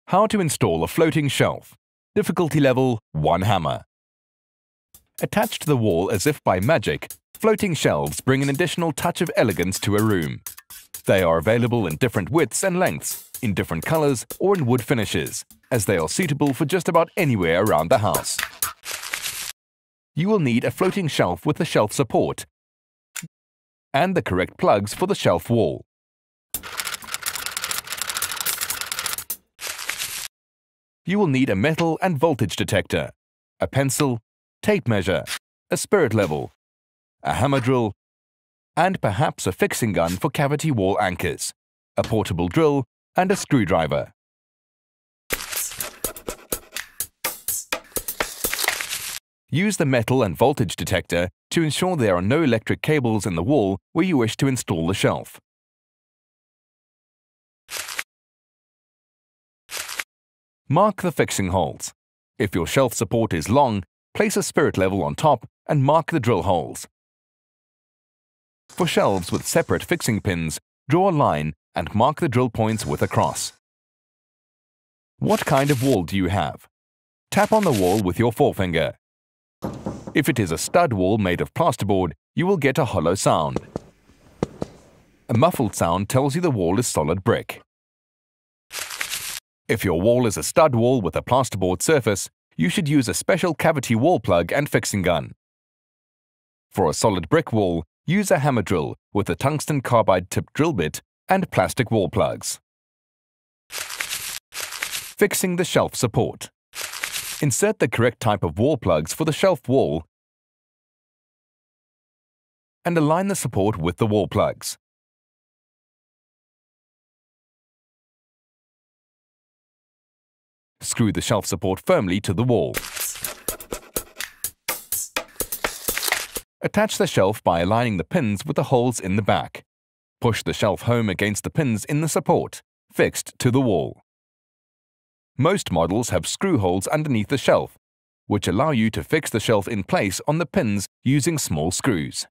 How to install a floating shelf. Difficulty level 1 hammer. Attached to the wall as if by magic, floating shelves bring an additional touch of elegance to a room. They are available in different widths and lengths, in different colors or in wood finishes, as they are suitable for just about anywhere around the house. You will need a floating shelf with a shelf support and the correct plugs for the shelf wall. You will need a metal and voltage detector, a pencil, tape measure, a spirit level, a hammer drill, and perhaps a fixing gun for cavity wall anchors, a portable drill, and a screwdriver. Use the metal and voltage detector to ensure there are no electric cables in the wall where you wish to install the shelf. Mark the fixing holes. If your shelf support is long, place a spirit level on top and mark the drill holes. For shelves with separate fixing pins, draw a line and mark the drill points with a cross. What kind of wall do you have? Tap on the wall with your forefinger. If it is a stud wall made of plasterboard, you will get a hollow sound. A muffled sound tells you the wall is solid brick. If your wall is a stud wall with a plasterboard surface, you should use a special cavity wall plug and fixing gun. For a solid brick wall, use a hammer drill with a tungsten carbide tipped drill bit and plastic wall plugs. Fixing the shelf support. Insert the correct type of wall plugs for the shelf wall and align the support with the wall plugs. Screw the shelf support firmly to the wall. Attach the shelf by aligning the pins with the holes in the back. Push the shelf home against the pins in the support, fixed to the wall. Most models have screw holes underneath the shelf, which allow you to fix the shelf in place on the pins using small screws.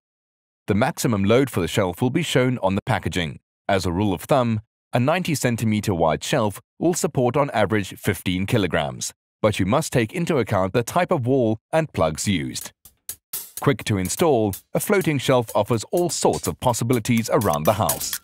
The maximum load for the shelf will be shown on the packaging. As a rule of thumb, a 90 cm wide shelf will support on average 15 kilograms, but you must take into account the type of wall and plugs used. Quick to install, a floating shelf offers all sorts of possibilities around the house.